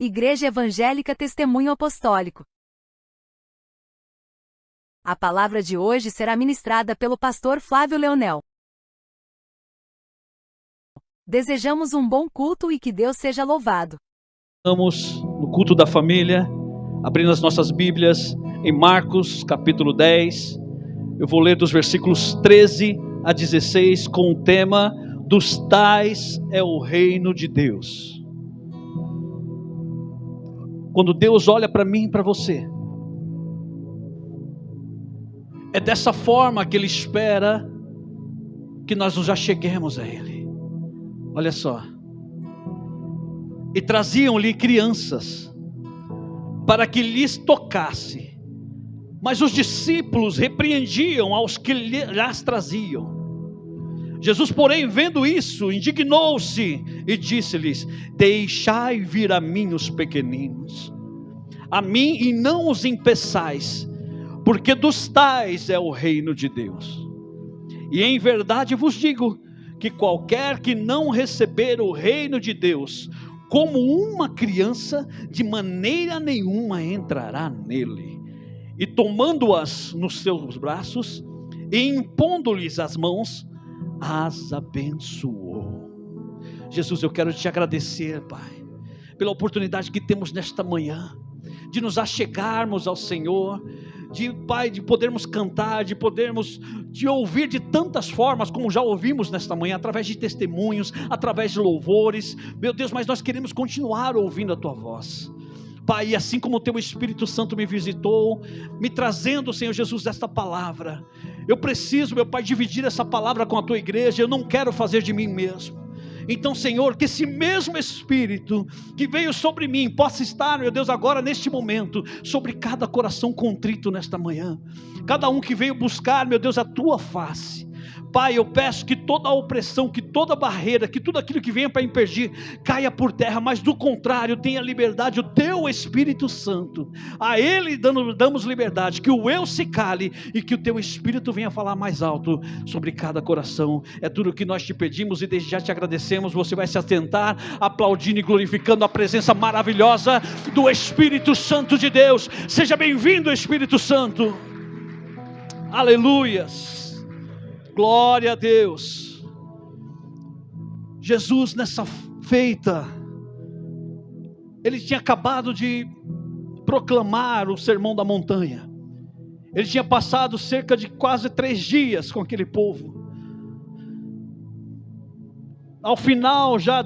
Igreja Evangélica Testemunho Apostólico. A palavra de hoje será ministrada pelo pastor Flávio Leonel. Desejamos um bom culto e que Deus seja louvado. Estamos no culto da família, abrindo as nossas Bíblias em Marcos capítulo 10. Eu vou ler dos versículos 13 a 16 com o tema: dos tais é o reino de Deus. Quando Deus olha para mim e para você, é dessa forma que Ele espera que nós nos acheguemos a Ele. Olha só. E traziam-lhe crianças para que lhes tocasse, mas os discípulos repreendiam aos que lhes traziam. Jesus, porém, vendo isso, indignou-se e disse-lhes: deixai vir a mim os pequeninos, a mim e não os impeçais, porque dos tais é o reino de Deus. E em verdade vos digo, que qualquer que não receber o reino de Deus como uma criança, de maneira nenhuma entrará nele. E tomando-as nos seus braços, e impondo-lhes as mãos, as abençoou. Jesus, eu quero te agradecer, Pai, pela oportunidade que temos nesta manhã, de nos achegarmos ao Senhor, Pai, de podermos cantar, de podermos te ouvir de tantas formas, como já ouvimos nesta manhã, através de testemunhos, através de louvores, meu Deus, mas nós queremos continuar ouvindo a Tua voz, Pai, e assim como o Teu Espírito Santo me visitou, me trazendo, Senhor Jesus, esta palavra, eu preciso, meu Pai, dividir essa palavra com a Tua igreja, eu não quero fazer de mim mesmo. Então, Senhor, que esse mesmo Espírito que veio sobre mim possa estar, meu Deus, agora neste momento, sobre cada coração contrito nesta manhã, cada um que veio buscar, meu Deus, a Tua face. Pai, eu peço que toda a opressão, que toda a barreira, que tudo aquilo que venha para impedir, caia por terra, mas do contrário, tenha liberdade, o Teu Espírito Santo, a Ele damos liberdade, que o eu se cale, e que o Teu Espírito venha falar mais alto, sobre cada coração. É tudo o que nós te pedimos, e desde já te agradecemos. Você vai se assentar, aplaudindo e glorificando a presença maravilhosa do Espírito Santo de Deus. Seja bem-vindo, Espírito Santo. Aleluias. Glória a Deus. Jesus, nessa feita, Ele tinha acabado de proclamar o Sermão da Montanha. Ele tinha passado cerca de quase 3 dias com aquele povo. Ao final já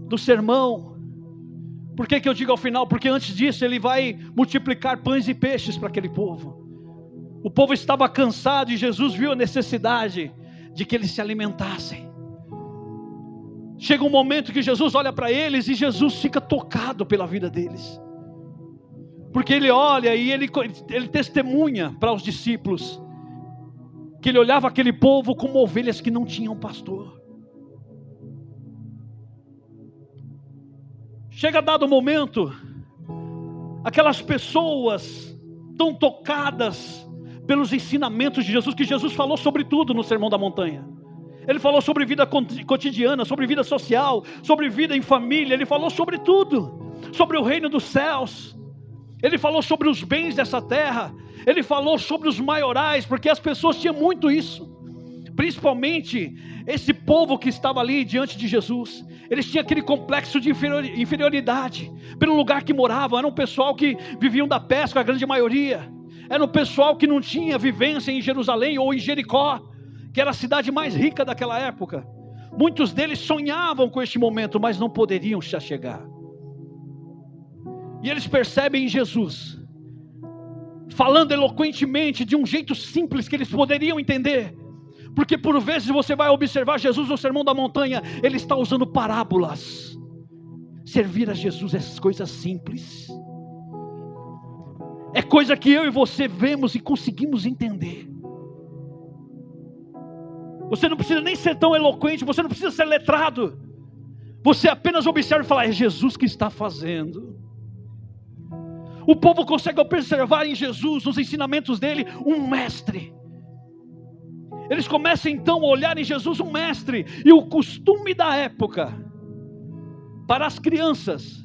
do sermão, por que eu digo ao final? Porque antes disso Ele vai multiplicar pães e peixes para aquele povo. O povo estava cansado e Jesus viu a necessidade de que eles se alimentassem. Chega um momento que Jesus olha para eles e Jesus fica tocado pela vida deles. Porque Ele olha e ele testemunha para os discípulos que Ele olhava aquele povo como ovelhas que não tinham pastor. Chega dado momento, aquelas pessoas tão tocadas pelos ensinamentos de Jesus, que Jesus falou sobre tudo no Sermão da Montanha. Ele falou sobre vida cotidiana, sobre vida social, sobre vida em família. Ele falou sobre tudo, sobre o reino dos céus. Ele falou sobre os bens dessa terra. Ele falou sobre os maiorais, porque as pessoas tinham muito isso. Principalmente esse povo que estava ali diante de Jesus, eles tinham aquele complexo de inferioridade pelo lugar que moravam. Era um pessoal que viviam da pesca, a grande maioria. Era um pessoal que não tinha vivência em Jerusalém ou em Jericó, que era a cidade mais rica daquela época. Muitos deles sonhavam com este momento, mas não poderiam se achegar. E eles percebem em Jesus, falando eloquentemente, de um jeito simples que eles poderiam entender. Porque por vezes você vai observar Jesus no Sermão da Montanha, Ele está usando parábolas. Servir a Jesus é coisa simples. É coisa que eu e você vemos e conseguimos entender. Você não precisa nem ser tão eloquente, você não precisa ser letrado. Você apenas observa e fala: é Jesus que está fazendo. O povo consegue observar em Jesus, nos ensinamentos dele, um mestre. Eles começam então a olhar em Jesus um mestre. E o costume da época, para as crianças,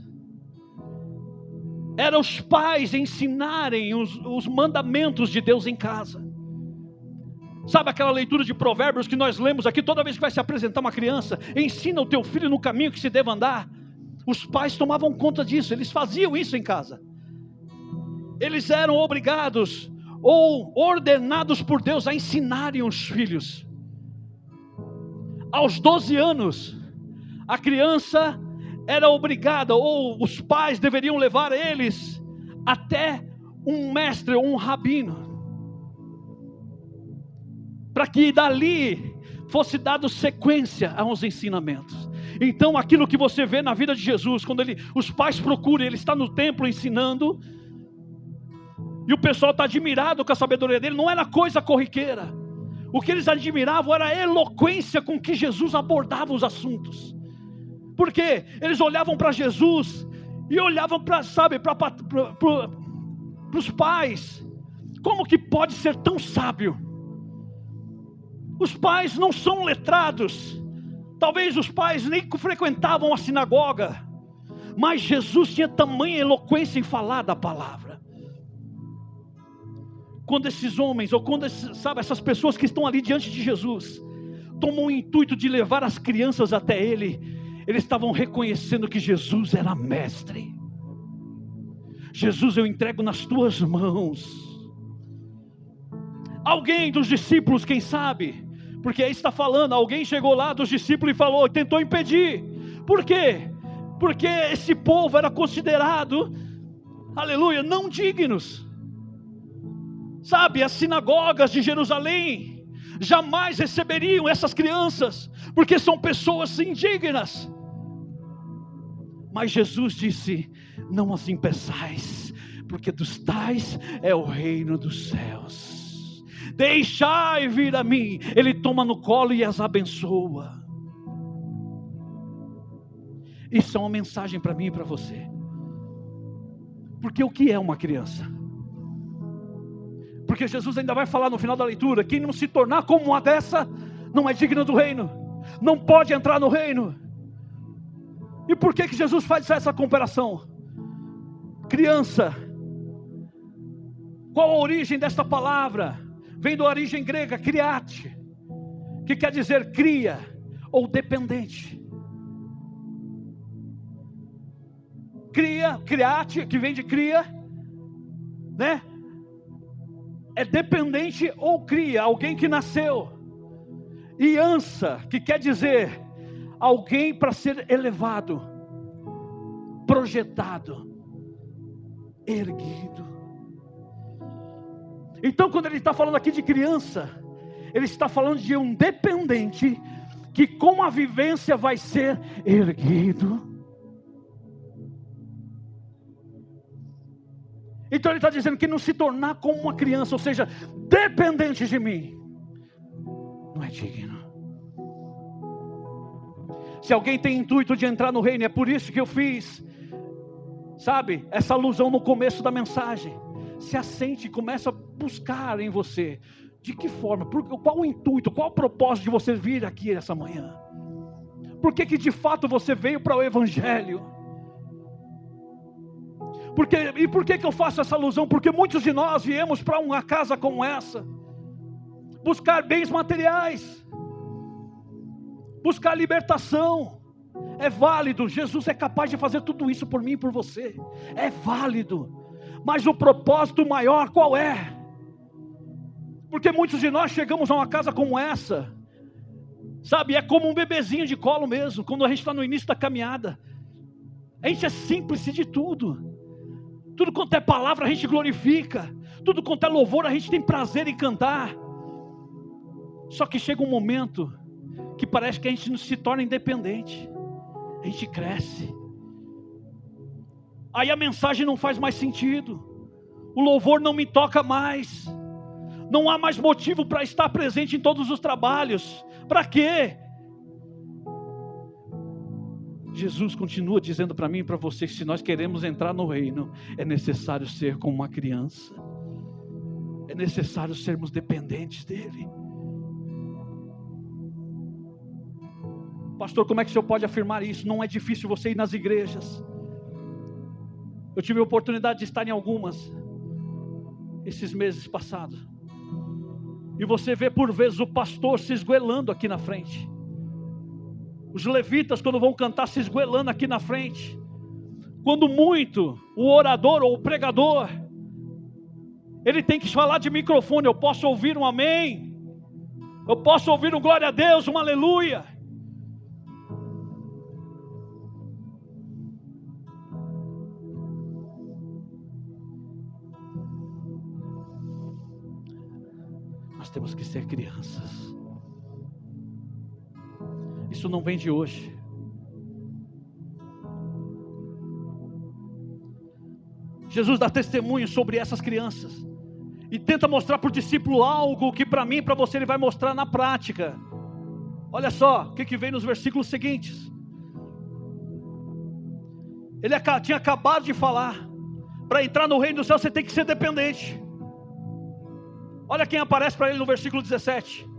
era os pais ensinarem os mandamentos de Deus em casa. Sabe aquela leitura de Provérbios que nós lemos aqui, toda vez que vai se apresentar uma criança, ensina o teu filho no caminho que se deve andar. Os pais tomavam conta disso, eles faziam isso em casa. Eles eram obrigados ou ordenados por Deus a ensinarem os filhos. Aos 12 anos, a criança era obrigada, ou os pais deveriam levar eles até um mestre ou um rabino, para que dali fosse dado sequência aos ensinamentos. Então aquilo que você vê na vida de Jesus, quando os pais procuram, ele está no templo ensinando, e o pessoal está admirado com a sabedoria dele, não era coisa corriqueira. O que eles admiravam era a eloquência com que Jesus abordava os assuntos. Porque eles olhavam para Jesus e olhavam para os pais. Como que pode ser tão sábio? Os pais não são letrados. Talvez os pais nem frequentavam a sinagoga. Mas Jesus tinha tamanha eloquência em falar da palavra. Quando esses homens, ou quando essas pessoas que estão ali diante de Jesus, tomam o intuito de levar as crianças até Ele, eles estavam reconhecendo que Jesus era mestre. Jesus, eu entrego nas tuas mãos. Alguém dos discípulos, quem sabe, porque aí está falando, alguém chegou lá dos discípulos e falou, tentou impedir. Por quê? Porque esse povo era considerado, aleluia, não dignos. Sabe, as sinagogas de Jerusalém jamais receberiam essas crianças, porque são pessoas indignas. Mas Jesus disse, não as impeçais, porque dos tais é o reino dos céus. Deixai vir a mim. Ele toma no colo e as abençoa. Isso é uma mensagem para mim e para você. Porque o que é uma criança? Porque Jesus ainda vai falar no final da leitura, quem não se tornar como uma dessa, não é digno do reino, não pode entrar no reino. E por que Jesus faz essa comparação? Criança, qual a origem desta palavra? Vem da origem grega, criate, que quer dizer cria ou dependente. Criate, que vem de cria, né? É dependente ou cria, alguém que nasceu. E ansa, que quer dizer alguém para ser elevado, projetado, erguido. Então quando ele está falando aqui de criança, ele está falando de um dependente, que com a vivência vai ser erguido. Então ele está dizendo que não se tornar como uma criança, ou seja, dependente de mim, não é digno. Se alguém tem intuito de entrar no reino, é por isso que eu fiz, sabe, essa alusão no começo da mensagem. Se assente e começa a buscar em você, de que forma, qual o intuito, qual o propósito de você vir aqui essa manhã? Por que de fato você veio para o Evangelho? E por que eu faço essa alusão? Porque muitos de nós viemos para uma casa como essa, buscar bens materiais, buscar libertação. É válido, Jesus é capaz de fazer tudo isso por mim e por você, é válido, mas o propósito maior qual é? Porque muitos de nós chegamos a uma casa como essa, sabe, é como um bebezinho de colo mesmo, quando a gente está no início da caminhada, a gente é simples de tudo quanto é palavra a gente glorifica, tudo quanto é louvor a gente tem prazer em cantar. Só que chega um momento que parece que a gente se torna independente, a gente cresce, aí a mensagem não faz mais sentido, o louvor não me toca mais, não há mais motivo para estar presente em todos os trabalhos. Para quê? Jesus continua dizendo para mim e para você que se nós queremos entrar no reino, é necessário ser como uma criança, é necessário sermos dependentes dele. Pastor, como é que o senhor pode afirmar isso? Não é difícil você ir nas igrejas, Eu tive a oportunidade de estar em algumas esses meses passados. E você vê por vezes o pastor se esgoelando aqui na frente. Os levitas, quando vão cantar, se esgoelando aqui na frente. Quando muito, o orador ou o pregador, ele tem que falar de microfone. Eu posso ouvir um amém, eu posso ouvir um glória a Deus, um aleluia. Nós temos que ser crianças. Isso não vem de hoje. Jesus dá testemunho sobre essas crianças e tenta mostrar para o discípulo algo que para mim e para você ele vai mostrar na prática. Olha só o que vem nos versículos seguintes. Ele tinha acabado de falar: para entrar no reino do céu você tem que ser dependente. Olha quem aparece para ele no versículo 17.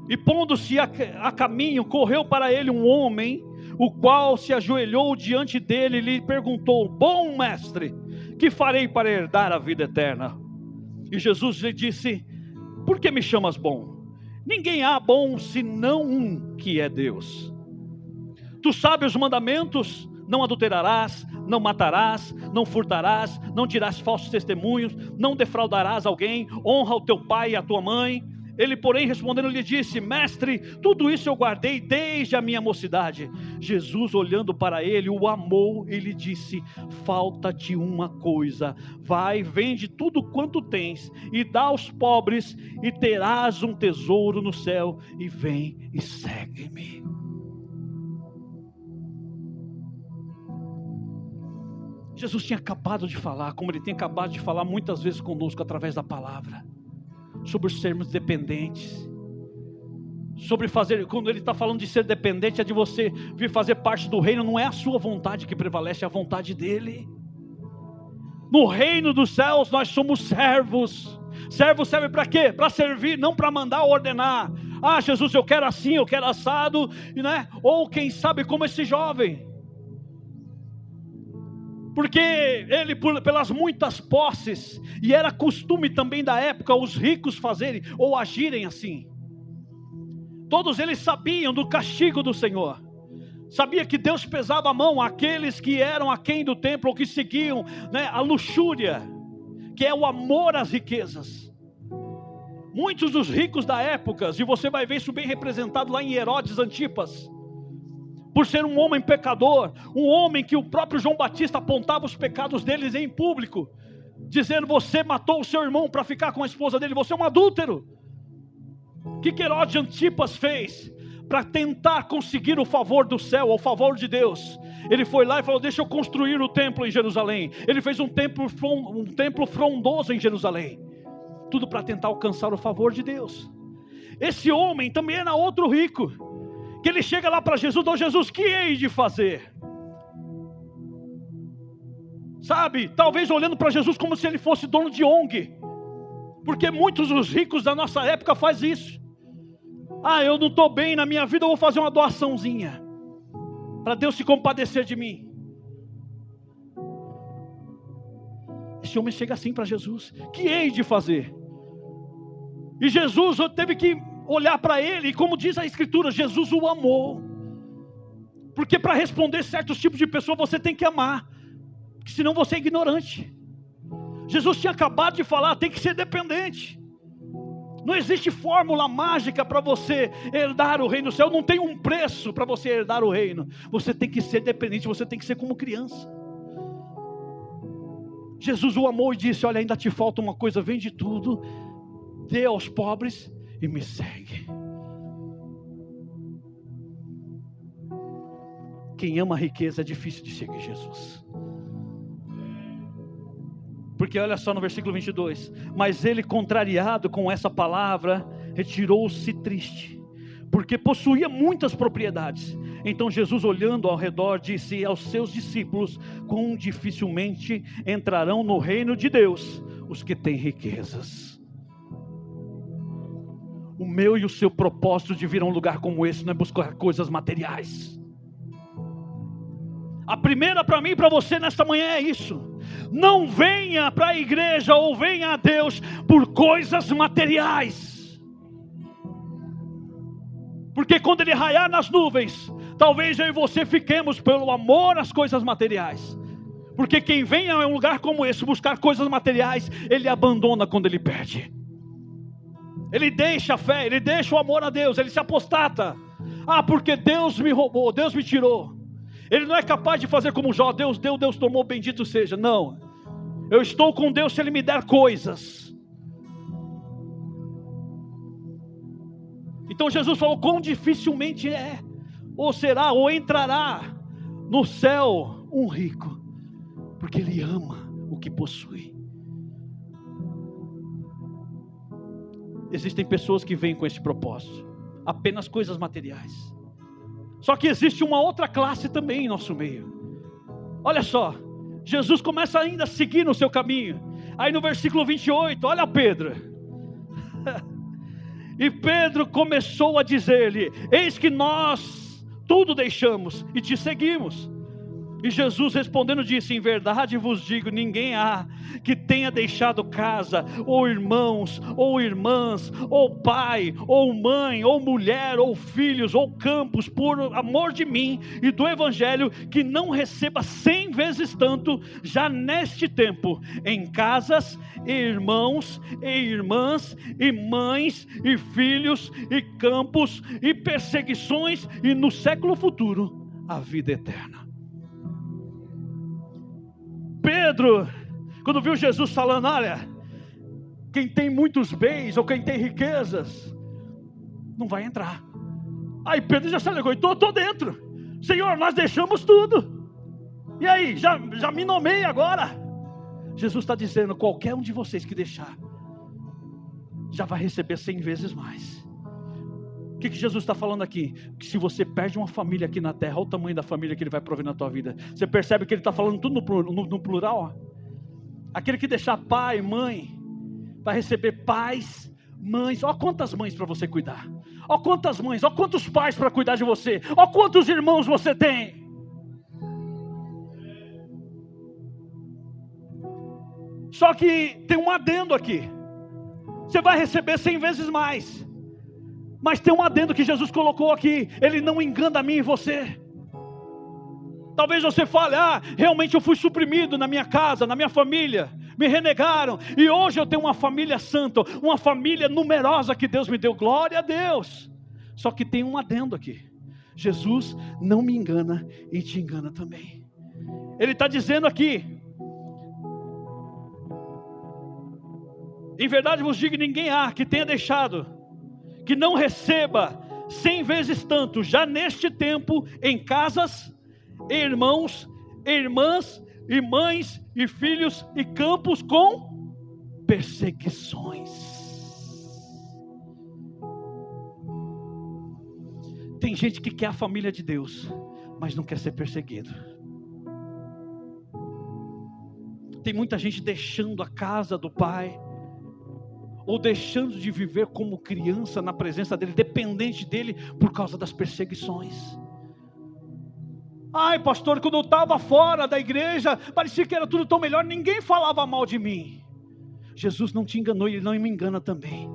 E pondo-se a caminho, correu para ele um homem, o qual se ajoelhou diante dele e lhe perguntou: bom mestre, que farei para herdar a vida eterna? E Jesus lhe disse: por que me chamas bom? Ninguém há bom senão um, que é Deus. Tu sabes os mandamentos: não adulterarás, não matarás, não furtarás, não dirás falsos testemunhos, não defraudarás alguém, honra o teu pai e a tua mãe. Ele, porém, respondendo, lhe disse: mestre, tudo isso eu guardei desde a minha mocidade. Jesus, olhando para ele, o amou e lhe disse: falta-te uma coisa. Vai, vende tudo quanto tens e dá aos pobres, e terás um tesouro no céu, e vem e segue-me. Jesus tinha acabado de falar, como ele tem acabado de falar muitas vezes conosco através da palavra, sobre sermos dependentes, sobre fazer, quando ele está falando de ser dependente, é de você vir fazer parte do reino. Não é a sua vontade que prevalece, é a vontade dele. No reino dos céus nós somos servos. Servo serve para quê? Para servir, não para mandar ou ordenar. Ah, Jesus, eu quero assim, eu quero assado, né? Ou quem sabe como esse jovem, porque ele, pelas muitas posses, e era costume também da época os ricos fazerem ou agirem assim. Todos eles sabiam do castigo do Senhor, sabia que Deus pesava a mão àqueles que eram aquém do templo, ou que seguiam, né, a luxúria, que é o amor às riquezas. Muitos dos ricos da época, e você vai ver isso bem representado lá em Herodes Antipas, por ser um homem pecador, um homem que o próprio João Batista apontava os pecados deles em público, dizendo: você matou o seu irmão para ficar com a esposa dele, você é um adúltero. O que Herodes Antipas fez para tentar conseguir o favor do céu, o favor de Deus? Ele foi lá e falou: deixa eu construir o templo em Jerusalém. Ele fez um templo frondoso em Jerusalém, tudo para tentar alcançar o favor de Deus. Esse homem também era outro rico, que ele chega lá para Jesus: ô Jesus, que hei de fazer? Sabe, talvez olhando para Jesus como se ele fosse dono de ONG, porque muitos dos ricos da nossa época fazem isso. Ah, eu não estou bem na minha vida, eu vou fazer uma doaçãozinha, para Deus se compadecer de mim. Esse homem chega assim para Jesus: que hei de fazer? E Jesus teve que olhar para ele, e como diz a Escritura, Jesus o amou. Porque para responder certos tipos de pessoa você tem que amar, porque senão você é ignorante. Jesus tinha acabado de falar: tem que ser dependente. Não existe fórmula mágica para você herdar o reino do céu. Não tem um preço para você herdar o reino. Você tem que ser dependente, você tem que ser como criança. Jesus o amou e disse: olha, ainda te falta uma coisa, vende tudo, dê aos pobres e me segue. Quem ama a riqueza é difícil de seguir Jesus. Porque olha só no versículo 22. Mas ele, contrariado com essa palavra, retirou-se triste, porque possuía muitas propriedades. Então Jesus, olhando ao redor, disse aos seus discípulos: quão dificilmente entrarão no reino de Deus os que têm riquezas. O meu e o seu propósito de vir a um lugar como esse não é buscar coisas materiais, A primeira para mim e para você nesta manhã é isso: não venha para a igreja ou venha a Deus por coisas materiais, porque quando Ele raiar nas nuvens, talvez eu e você fiquemos pelo amor às coisas materiais. Porque quem vem a um lugar como esse buscar coisas materiais, ele abandona quando ele perde. Ele deixa a fé, ele deixa o amor a Deus, ele se apostata. Porque Deus me roubou, Deus me tirou. Ele não é capaz de fazer como Jó: Deus deu, Deus tomou, bendito seja. Não, eu estou com Deus se Ele me der coisas. Então Jesus falou: quão dificilmente é, ou será, ou entrará no céu um rico, porque ele ama o que possui. Existem pessoas que vêm com esse propósito, apenas coisas materiais. Só que existe uma outra classe também em nosso meio. Olha só, Jesus começa ainda a seguir no seu caminho. Aí no versículo 28, olha Pedro. E Pedro começou a dizer-lhe: eis que nós tudo deixamos e te seguimos. E Jesus respondendo disse: em verdade vos digo, ninguém há que tenha deixado casa, ou irmãos, ou irmãs, ou pai, ou mãe, ou mulher, ou filhos, ou campos, por amor de mim e do evangelho, que não receba 100 vezes tanto, já neste tempo, em casas, e irmãos, e irmãs, e mães, e filhos, e campos, e perseguições, e no século futuro, a vida eterna. Pedro, quando viu Jesus falando: olha, quem tem muitos bens ou quem tem riquezas não vai entrar. Aí Pedro já se alegou: então eu estou dentro, Senhor, nós deixamos tudo, e aí, já me nomeei agora. Jesus está dizendo: qualquer um de vocês que deixar, já vai receber 100 vezes mais. O que Jesus está falando aqui? Que se você perde uma família aqui na terra, olha o tamanho da família que Ele vai prover na tua vida. Você percebe que Ele está falando tudo no plural? Aquele que deixar pai, mãe, vai receber pais, mães. Olha quantas mães para você cuidar. Olha quantas mães, olha quantos pais para cuidar de você. Olha quantos irmãos você tem. Só que tem um adendo aqui: você vai receber 100 vezes mais. Mas tem um adendo que Jesus colocou aqui: Ele não engana a mim e você. Talvez você fale: realmente eu fui suprimido na minha casa, na minha família, me renegaram, e hoje eu tenho uma família santa, uma família numerosa que Deus me deu, glória a Deus. Só que tem um adendo aqui: Jesus não me engana e te engana também. Ele está dizendo aqui: em verdade vos digo, ninguém há que tenha deixado, que não receba 100 vezes tanto, já neste tempo, em casas, irmãos, irmãs, e mães, e filhos, e campos, com perseguições. Tem gente que quer a família de Deus, mas não quer ser perseguido. Tem muita gente deixando a casa do pai, ou deixando de viver como criança na presença dele, dependente dele, por causa das perseguições. Ai pastor, quando eu estava fora da igreja, parecia que era tudo tão melhor, ninguém falava mal de mim. Jesus não te enganou e Ele não me engana também.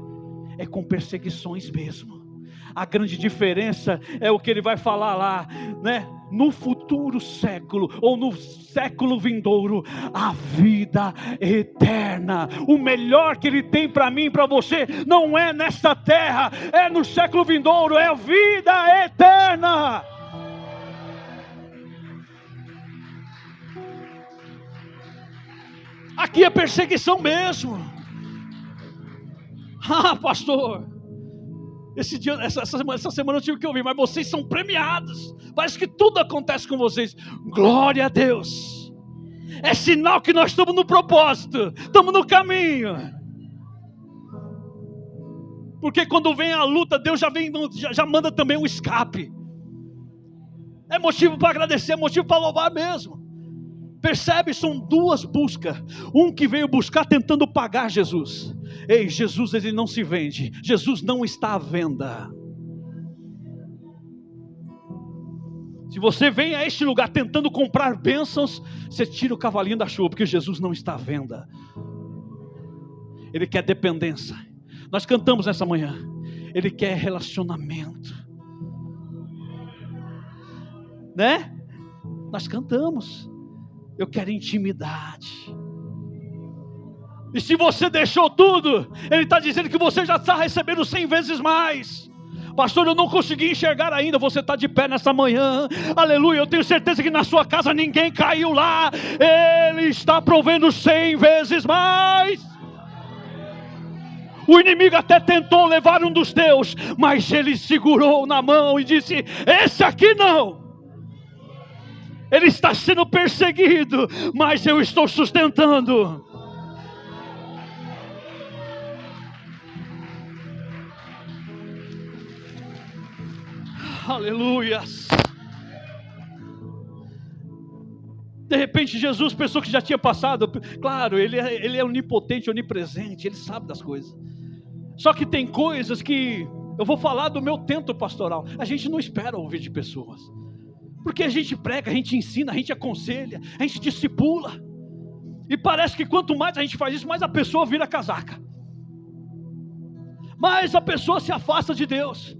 É com perseguições mesmo. A grande diferença é o que Ele vai falar lá, né? No futuro século, ou no século vindouro, a vida eterna. O melhor que Ele tem para mim e para você, não é nesta terra, é no século vindouro, é a vida eterna. Aqui é perseguição mesmo. Pastor, essa semana eu tive que ouvir, mas vocês são premiados, parece que tudo acontece com vocês. Glória a Deus, é sinal que nós estamos no propósito, estamos no caminho. Porque quando vem a luta, Deus já manda também um escape. É motivo para agradecer, é motivo para louvar mesmo. Percebe? São duas buscas. Um que veio buscar tentando pagar Jesus. Ei, Jesus ele não se vende. Jesus não está à venda. Se você vem a este lugar tentando comprar bênçãos, você tira o cavalinho da chuva, porque Jesus não está à venda. Ele quer dependência. Nós cantamos nessa manhã. Ele quer relacionamento. Né? Nós cantamos. Eu quero intimidade. E se você deixou tudo, Ele está dizendo que você já está recebendo 100 vezes mais. Pastor, eu não consegui enxergar ainda. Você está de pé nessa manhã. Aleluia, eu tenho certeza que na sua casa ninguém caiu lá. Ele está provendo 100 vezes mais. O inimigo até tentou levar um dos teus, mas ele segurou na mão e disse: esse aqui não. Ele está sendo perseguido, mas eu estou sustentando. Aleluias. De repente Jesus pensou que já tinha passado. Claro, ele é onipotente, onipresente, ele sabe das coisas. Só que tem coisas que eu vou falar do meu tento pastoral. A gente não espera ouvir de pessoas, porque a gente prega, a gente ensina, a gente aconselha, a gente discipula. E parece que quanto mais a gente faz isso, mais a pessoa vira casaca, mais a pessoa se afasta de Deus.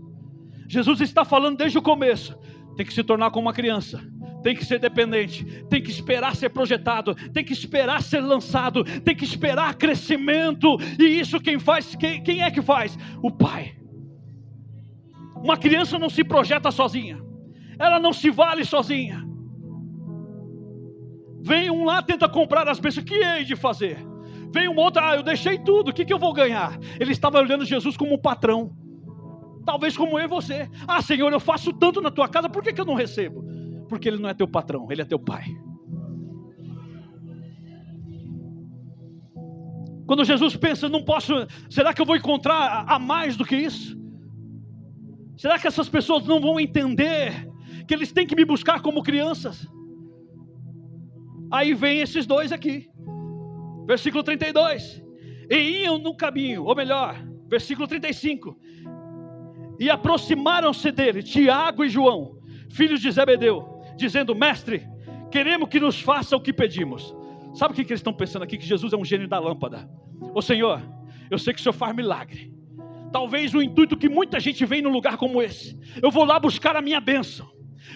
Jesus está falando desde o começo: tem que se tornar como uma criança, tem que ser dependente, tem que esperar ser projetado, tem que esperar ser lançado, tem que esperar crescimento. E isso quem faz? Quem é que faz? O Pai. Uma criança não se projeta sozinha, ela não se vale sozinha. Vem um lá, tenta comprar as bênçãos, que hei de fazer? Vem um outro: eu deixei tudo, o que eu vou ganhar? Ele estava olhando Jesus como um patrão, talvez como eu e você. Senhor, eu faço tanto na tua casa, por que eu não recebo? Porque Ele não é teu patrão, Ele é teu Pai. Quando Jesus pensa: não posso, será que eu vou encontrar a mais do que isso? Será que essas pessoas não vão entender que eles têm que me buscar como crianças? Aí vem esses dois aqui, versículo 32. E iam no caminho, ou melhor, versículo 35. E aproximaram-se dele Tiago e João, filhos de Zebedeu, dizendo: mestre, queremos que nos faça o que pedimos. Sabe o que eles estão pensando aqui? Que Jesus é um gênio da lâmpada. Ô Senhor, eu sei que o Senhor faz milagre. Talvez o intuito que muita gente vem num lugar como esse: eu vou lá buscar a minha bênção,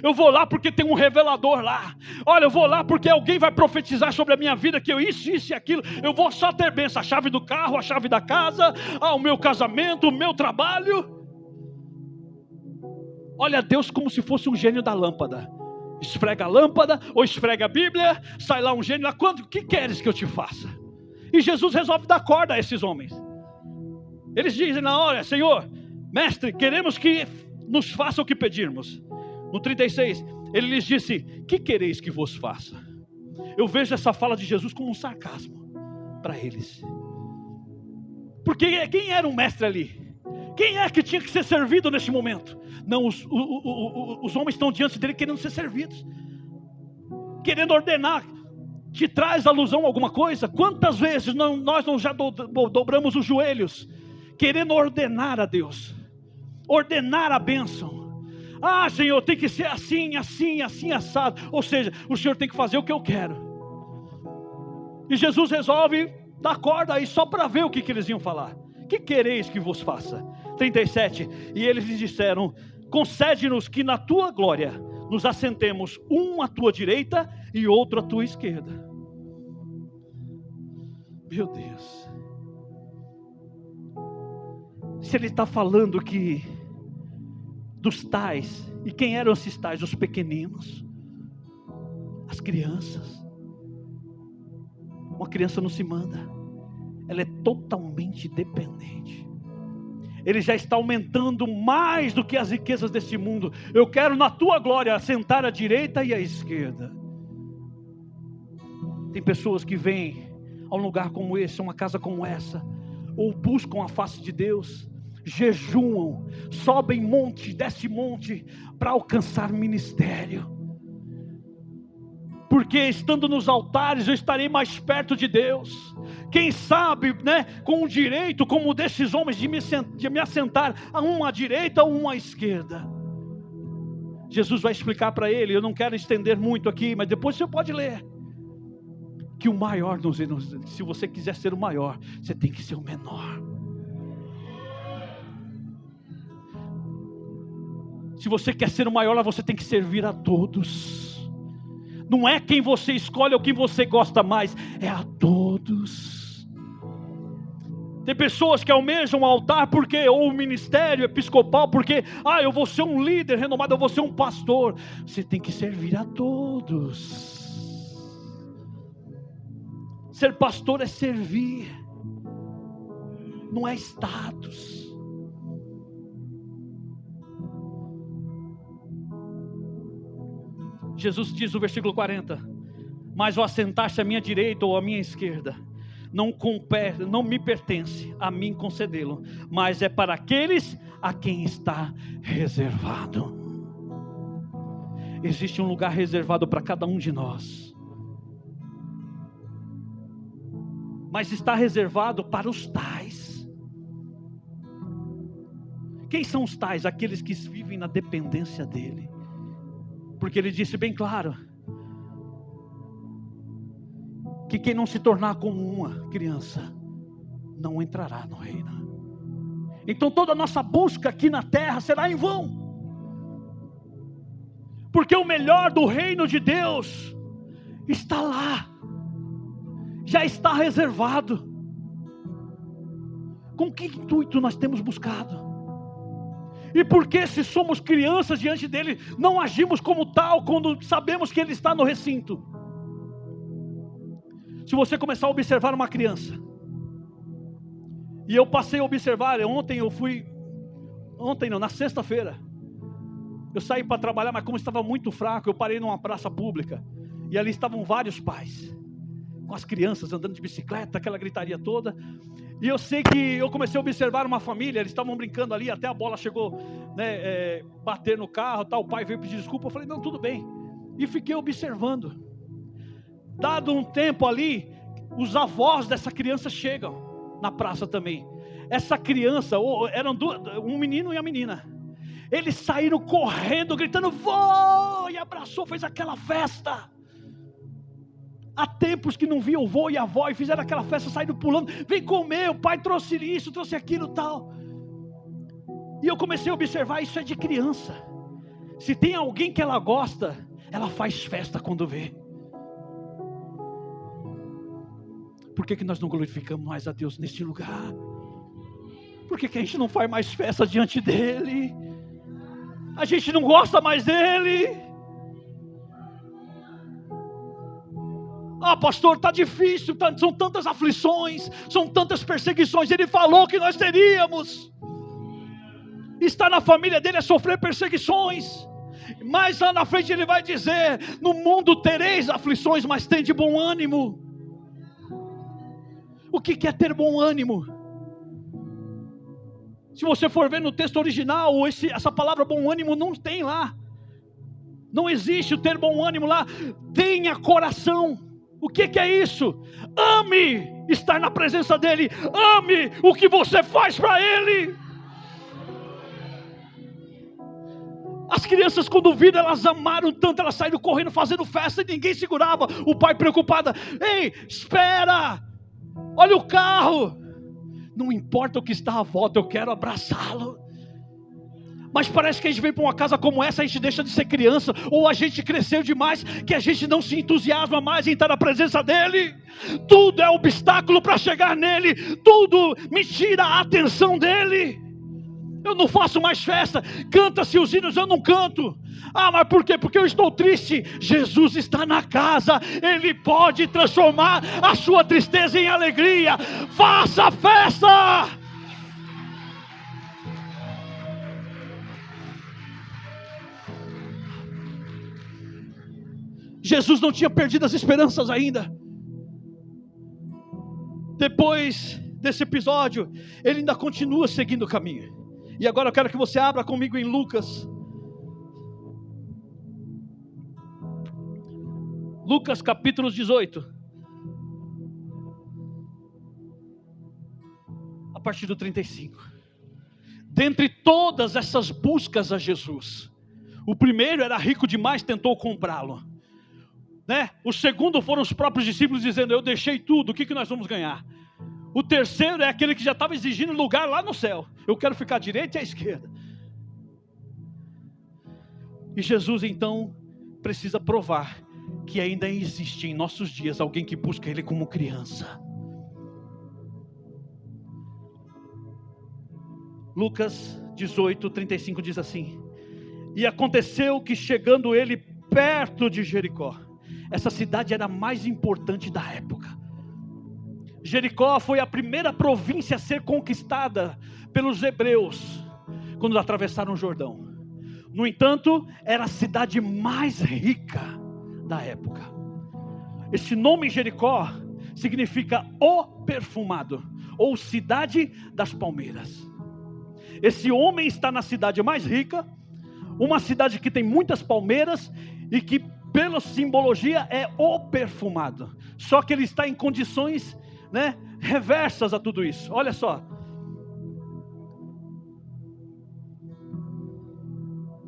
eu vou lá porque tem um revelador lá. Olha, eu vou lá porque alguém vai profetizar sobre a minha vida, que eu isso e aquilo. Eu vou só ter bênção, a chave do carro, a chave da casa, o meu casamento, o meu trabalho. Olha Deus como se fosse um gênio da lâmpada. Esfrega a lâmpada, ou esfrega a Bíblia, sai lá um gênio lá: quanto que queres que eu te faça? E Jesus resolve dar corda a esses homens. Eles dizem na hora: Senhor, mestre, queremos que nos faça o que pedirmos. No 36, ele lhes disse: que quereis que vos faça? Eu vejo essa fala de Jesus como um sarcasmo para eles. Porque quem era o mestre ali? Quem é que tinha que ser servido nesse momento? Não, os homens estão diante dele querendo ser servidos, querendo ordenar. Te traz alusão a alguma coisa? Quantas vezes nós não já dobramos os joelhos, querendo ordenar a Deus, ordenar a bênção. Senhor, tem que ser assim, assim, assim, assado. Ou seja, o Senhor tem que fazer o que eu quero. E Jesus resolve dar corda aí só para ver o que eles iam falar. Que quereis que vos faça? 37, e eles lhes disseram: concede-nos que na tua glória nos assentemos, um à tua direita e outro à tua esquerda. Meu Deus, se ele está falando que dos tais, e quem eram esses tais? Os pequeninos, as crianças. Uma criança não se manda, ela é totalmente dependente. Ele já está aumentando mais do que as riquezas deste mundo. Eu quero na tua glória assentar à direita e à esquerda. Tem pessoas que vêm a um lugar como esse, a uma casa como essa, ou buscam a face de Deus, jejuam, sobem monte, desce monte, para alcançar ministério. Porque estando nos altares eu estarei mais perto de Deus. Quem sabe, com o direito como desses homens de me assentar a uma à direita ou uma à esquerda. Jesus vai explicar para ele, eu não quero estender muito aqui, mas depois você pode ler, que o maior, se você quiser ser o maior, você tem que ser o menor. Se você quer ser o maior, você tem que servir a todos. Não é quem você escolhe ou quem você gosta mais, é a todos. Tem pessoas que almejam o altar porque, ou o ministério episcopal, porque, eu vou ser um líder renomado, eu vou ser um pastor. Você tem que servir a todos. Ser pastor é servir, não é status. Jesus diz no versículo 40, mas o assentar-se à minha direita ou à minha esquerda, não me pertence a mim concedê-lo, mas é para aqueles a quem está reservado. Existe um lugar reservado para cada um de nós, mas está reservado para os tais. Quem são os tais? Aqueles que vivem na dependência dele, porque ele disse bem claro, que quem não se tornar como uma criança, não entrará no reino. Então toda a nossa busca aqui na terra será em vão, porque o melhor do reino de Deus está lá, já está reservado. Com que intuito nós temos buscado? E por que, se somos crianças diante dele, não agimos como tal quando sabemos que ele está no recinto? Se você começar a observar uma criança, e eu passei a observar, na sexta-feira, eu saí para trabalhar, mas como estava muito fraco, eu parei numa praça pública, e ali estavam vários pais, com as crianças andando de bicicleta, aquela gritaria toda, e eu sei que eu comecei a observar uma família, eles estavam brincando ali, até a bola chegou, bater no carro, o pai veio pedir desculpa, eu falei, não, tudo bem, e fiquei observando. Dado um tempo ali, os avós dessa criança chegam na praça também. Essa criança, eram um menino e a menina. Eles saíram correndo, gritando, vô! E abraçou, fez aquela festa. Há tempos que não viam o vô e a avó e fizeram aquela festa, saíram pulando. Vem comer, o pai trouxe isso, trouxe aquilo e tal. E eu comecei a observar, isso é de criança. Se tem alguém que ela gosta, ela faz festa quando vê. Por que nós não glorificamos mais a Deus neste lugar? Por que a gente não faz mais festa diante dele? A gente não gosta mais dele? Pastor, está difícil, são tantas aflições, são tantas perseguições. Ele falou que nós teríamos. Estar na família dele é sofrer perseguições. Mais lá na frente ele vai dizer, no mundo tereis aflições, mas tem de bom ânimo. O que é ter bom ânimo? Se você for ver no texto original, essa palavra bom ânimo não tem lá. Não existe o ter bom ânimo lá. Tenha coração. O que é isso? Ame estar na presença dele. Ame o que você faz para ele. As crianças, quando viram, elas amaram tanto, elas saíram correndo, fazendo festa, e ninguém segurava. O pai preocupado, ei, espera, olha o carro. Não importa o que está à volta, eu quero abraçá-lo. Mas parece que a gente vem para uma casa como essa, a gente deixa de ser criança, ou a gente cresceu demais, que a gente não se entusiasma mais em estar na presença dele. Tudo é obstáculo para chegar nele, tudo me tira a atenção dele. Eu não faço mais festa, canta-se os hinos, eu não canto. Mas por quê? Porque eu estou triste. Jesus está na casa, Ele pode transformar a sua tristeza em alegria. Faça festa! Jesus não tinha perdido as esperanças ainda. Depois desse episódio, ele ainda continua seguindo o caminho. E agora eu quero que você abra comigo em Lucas. Lucas capítulo 18. A partir do 35. Dentre todas essas buscas a Jesus, O primeiro era rico demais, tentou comprá-lo, né? O segundo foram os próprios discípulos dizendo: eu deixei tudo, o que nós vamos ganhar? O terceiro é aquele que já estava exigindo lugar lá no céu. Eu quero ficar à direita e à esquerda. E Jesus então precisa provar que ainda existe em nossos dias alguém que busca Ele como criança. Lucas 18:35 diz assim: e aconteceu que chegando ele perto de Jericó, essa cidade era a mais importante da época. Jericó foi a primeira província a ser conquistada pelos hebreus quando atravessaram o Jordão. No entanto, era a cidade mais rica da época. Esse nome Jericó significa o perfumado, ou cidade das palmeiras. Esse homem está na cidade mais rica, uma cidade que tem muitas palmeiras e que pela simbologia é o perfumado. Só que ele está em condições, né, reversas a tudo isso. Olha só.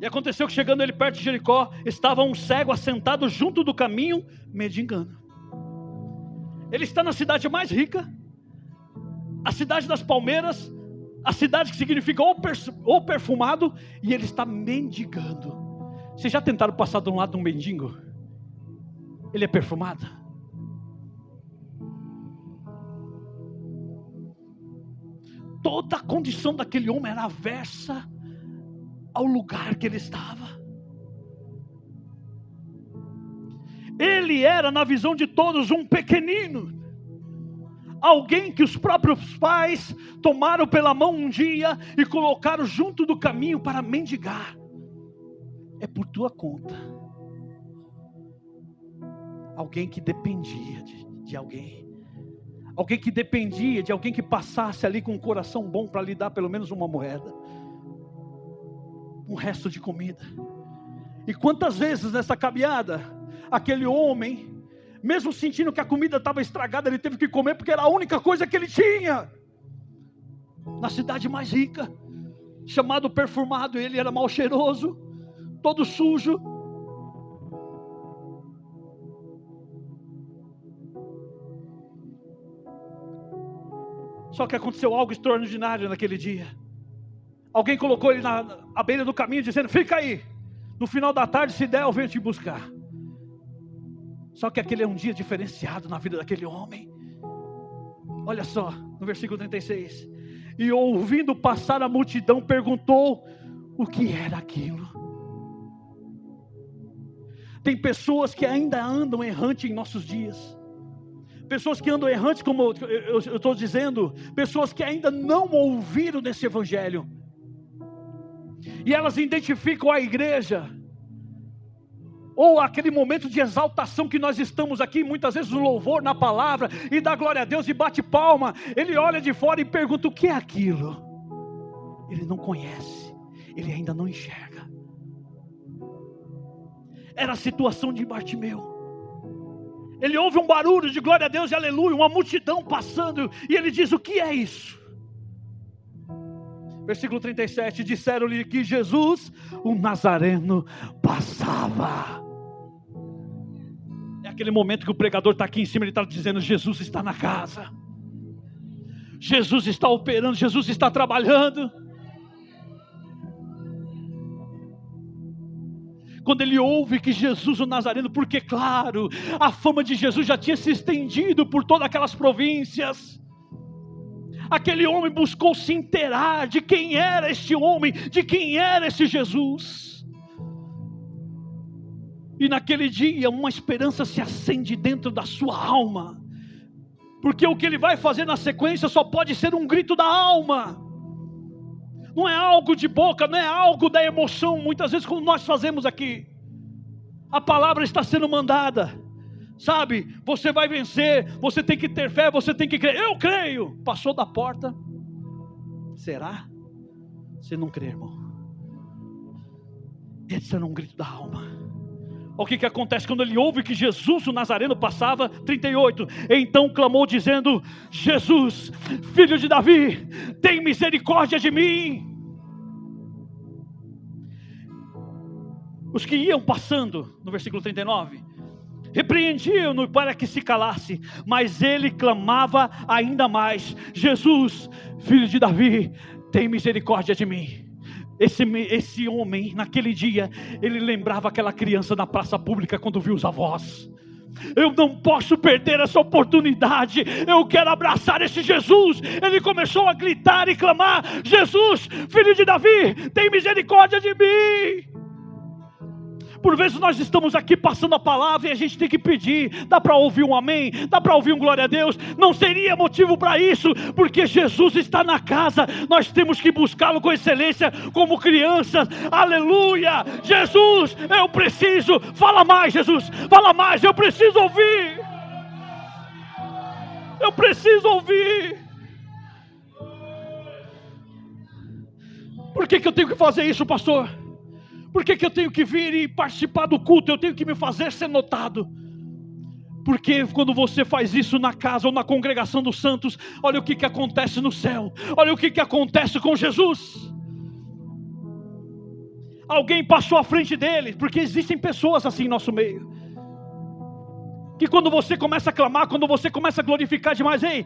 E aconteceu que chegando ele perto de Jericó, estava um cego assentado junto do caminho, mendigando. Ele está na cidade mais rica, a cidade das palmeiras, a cidade que significa o perfumado, e ele está mendigando. Vocês já tentaram passar de um lado de um mendigo? Ele é perfumado? Toda a condição daquele homem era aversa ao lugar que ele estava. Ele era, na visão de todos, um pequenino, alguém que os próprios pais tomaram pela mão um dia e colocaram junto do caminho para mendigar. É por tua conta. Alguém que dependia de alguém. Alguém que dependia de alguém que passasse ali com um coração bom para lhe dar pelo menos uma moeda, um resto de comida. E quantas vezes nessa caminhada, aquele homem, mesmo sentindo que a comida estava estragada, ele teve que comer porque era a única coisa que ele tinha. Na cidade mais rica, chamado perfumado, ele era mal cheiroso, todo sujo. Só que aconteceu algo extraordinário naquele dia. Alguém colocou ele à beira do caminho, dizendo: fica aí, no final da tarde, se der, eu venho te buscar. Só que aquele é um dia diferenciado na vida daquele homem. Olha só, no versículo 36. E ouvindo passar a multidão, perguntou o que era aquilo. Tem pessoas que ainda andam errantes em nossos dias. Pessoas que andam errantes, como eu estou dizendo, pessoas que ainda não ouviram desse evangelho. E elas identificam a igreja, ou aquele momento de exaltação que nós estamos aqui, muitas vezes no louvor, na palavra, e dá glória a Deus e bate palma. Ele olha de fora e pergunta: o que é aquilo? Ele não conhece, ele ainda não enxerga. Era a situação de Bartimeu. Ele ouve um barulho de glória a Deus e aleluia, uma multidão passando, e ele diz: o que é isso? Versículo 37, disseram-lhe que Jesus, o Nazareno, passava. É aquele momento que o pregador está aqui em cima, ele está dizendo: Jesus está na casa, Jesus está operando, Jesus está trabalhando. Quando ele ouve que Jesus o Nazareno, porque claro, a fama de Jesus já tinha se estendido por todas aquelas províncias. Aquele homem buscou se inteirar de quem era este homem, de quem era esse Jesus. E naquele dia uma esperança se acende dentro da sua alma, porque o que ele vai fazer na sequência só pode ser um grito da alma. Não é algo de boca, não é algo da emoção, muitas vezes como nós fazemos aqui. A palavra está sendo mandada, sabe, você vai vencer, você tem que ter fé, você tem que crer. Eu creio. Passou da porta. Será? Você não crê, irmão? Esse era um grito da alma. O que acontece quando ele ouve que Jesus, o Nazareno, passava? 38, então clamou dizendo: Jesus, filho de Davi, tem misericórdia de mim. os que iam passando, no versículo 39, repreendiam-no para que se calasse, mas ele clamava ainda mais: Jesus, filho de Davi, tem misericórdia de mim. Esse homem, naquele dia, ele lembrava aquela criança na praça pública quando viu os avós. Eu não posso perder essa oportunidade, eu quero abraçar esse Jesus. Ele começou a gritar e clamar: Jesus, filho de Davi, tem misericórdia de mim. Por vezes nós estamos aqui passando a palavra e a gente tem que pedir. Dá para ouvir um amém? Dá para ouvir um glória a Deus? Não seria motivo para isso, porque Jesus está na casa. Nós temos que buscá-lo com excelência, como crianças. Aleluia! Jesus, eu preciso. Fala mais, Jesus. Fala mais, eu preciso ouvir. Eu preciso ouvir. Por que eu tenho que fazer isso, pastor? Por que eu tenho que vir e participar do culto? Eu tenho que me fazer ser notado. Porque quando você faz isso na casa ou na congregação dos santos, olha o que acontece no céu. Olha o que acontece com Jesus. Alguém passou à frente dele, porque existem pessoas assim em nosso meio. Que quando você começa a clamar, quando você começa a glorificar demais, ei,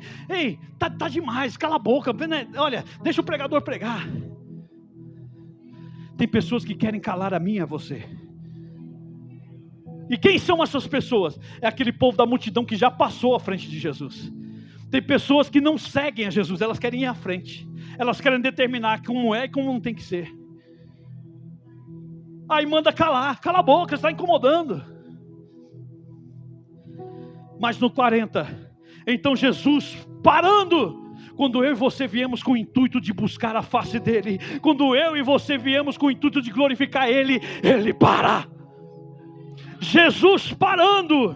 tá demais, cala a boca, olha, deixa o pregador pregar. Tem pessoas que querem calar a mim e a você. E quem são essas pessoas? É aquele povo da multidão que já passou à frente de Jesus. Tem pessoas que não seguem a Jesus, elas querem ir à frente. Elas querem determinar como é e como não tem que ser. Aí manda calar, cala a boca, está incomodando. Mas no 40, então Jesus parando. Quando eu e você viemos com o intuito de buscar a face dele, quando eu e você viemos com o intuito de glorificar ele, ele para. Jesus parando,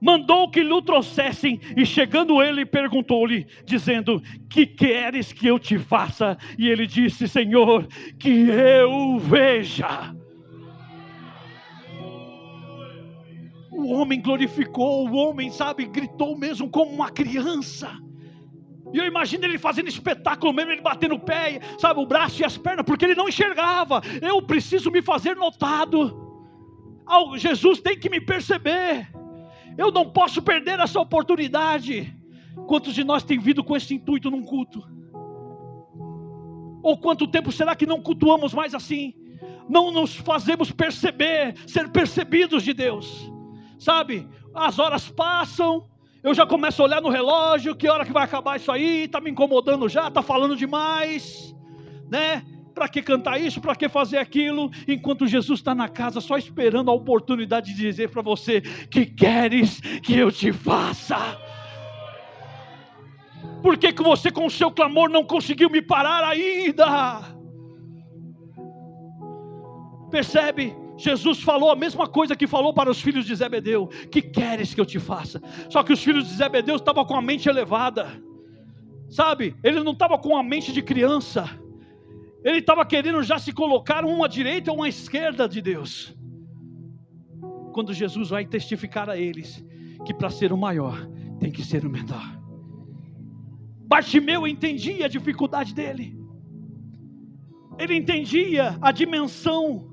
mandou que lhe trouxessem, e chegando ele, perguntou-lhe, dizendo: que queres que eu te faça? E ele disse: Senhor, que eu veja. O homem glorificou, o homem, gritou mesmo como uma criança. E eu imagino ele fazendo espetáculo mesmo, ele batendo o pé, o braço e as pernas, porque ele não enxergava. Eu preciso me fazer notado. Jesus tem que me perceber. Eu não posso perder essa oportunidade. Quantos de nós tem vindo com esse intuito num culto? Ou quanto tempo será que não cultuamos mais assim? Não nos fazemos perceber, ser percebidos de Deus. As horas passam, eu já começo a olhar no relógio, que hora que vai acabar isso aí, está me incomodando já, está falando demais, né? Para que cantar isso, para que fazer aquilo, enquanto Jesus está na casa só esperando a oportunidade de dizer para você: que queres que eu te faça? Por que você com o seu clamor não conseguiu me parar ainda? Percebe? Jesus falou a mesma coisa que falou para os filhos de Zebedeu: que queres que eu te faça? Só que os filhos de Zebedeu estavam com a mente elevada, ele não estava com a mente de criança, ele estava querendo já se colocar uma à direita ou uma à esquerda de Deus. Quando Jesus vai testificar a eles que para ser o maior tem que ser o menor. Bartimeu entendia a dificuldade dele, ele entendia a dimensão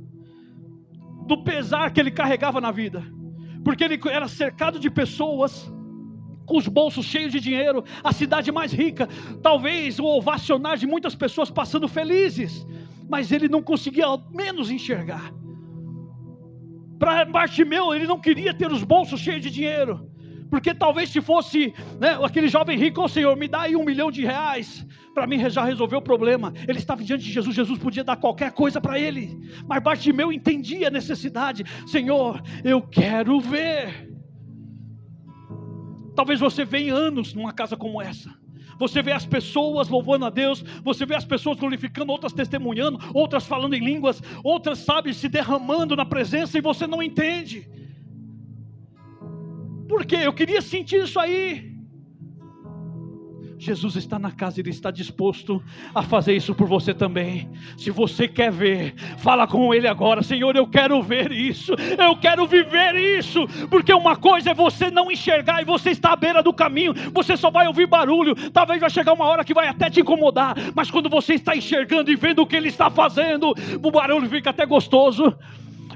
do pesar que ele carregava na vida, porque ele era cercado de pessoas com os bolsos cheios de dinheiro, a cidade mais rica, talvez o ovacionar de muitas pessoas passando felizes, mas ele não conseguia ao menos enxergar. Para Bartimeu, ele não queria ter os bolsos cheios de dinheiro, porque talvez se fosse aquele jovem rico: Senhor, me dá aí R$1 milhão, para mim já resolveu o problema. Ele estava diante de Jesus, Jesus podia dar qualquer coisa para ele, mas Bartimeu entendia a necessidade. Senhor, eu quero ver. Talvez você venha anos numa casa como essa, você vê as pessoas louvando a Deus, você vê as pessoas glorificando, outras testemunhando, outras falando em línguas, outras se derramando na presença, e você não entende. Por quê? Eu queria sentir isso aí. Jesus está na casa, Ele está disposto a fazer isso por você também. Se você quer ver, fala com Ele agora: Senhor, eu quero ver isso, eu quero viver isso. Porque uma coisa é você não enxergar e você está à beira do caminho, você só vai ouvir barulho, talvez vai chegar uma hora que vai até te incomodar, mas quando você está enxergando e vendo o que Ele está fazendo, o barulho fica até gostoso.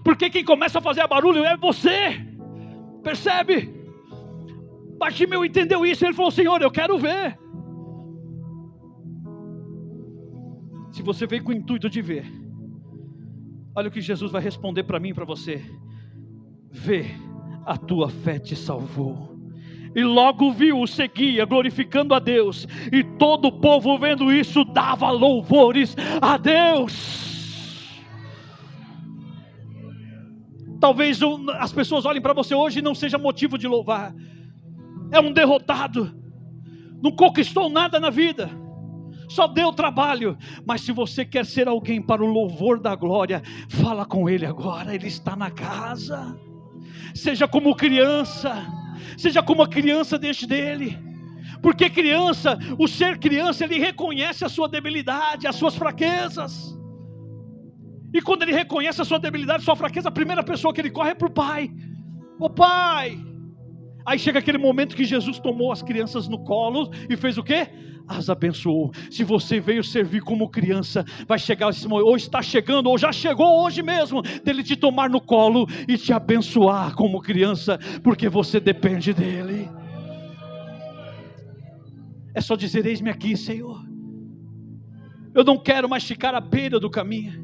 Porque quem começa a fazer barulho é você. Percebe? Bartimeu entendeu isso, ele falou: Senhor, eu quero ver. Se você veio com o intuito de ver, olha o que Jesus vai responder para mim e para você: vê, a tua fé te salvou. E logo viu, seguia, glorificando a Deus. E todo o povo vendo isso, dava louvores a Deus. Talvez as pessoas olhem para você hoje e não seja motivo de louvar. É um derrotado, não conquistou nada na vida, só deu trabalho. Mas se você quer ser alguém para o louvor da glória, fala com Ele agora, Ele está na casa. Seja como criança, seja como a criança diante dEle. Porque criança, o ser criança, ele reconhece a sua debilidade, as suas fraquezas. E quando ele reconhece a sua debilidade, a sua fraqueza, a primeira pessoa que ele corre é para o pai. Ô pai! Aí chega aquele momento que Jesus tomou as crianças no colo e fez o quê? As abençoou. Se você veio servir como criança, vai chegar esse momento, ou está chegando, ou já chegou hoje mesmo, dele te tomar no colo e te abençoar como criança, porque você depende dele. É só dizer: eis-me aqui, Senhor. Eu não quero mais ficar à beira do caminho.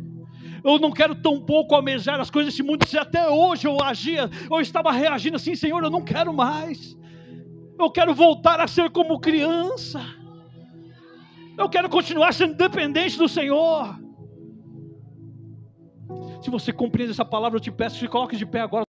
Eu não quero tão pouco almejar as coisas desse mundo. Se até hoje eu agia, eu estava reagindo assim: Senhor, eu não quero mais. Eu quero voltar a ser como criança. Eu quero continuar sendo dependente do Senhor. Se você compreende essa palavra, eu te peço que se coloque de pé agora.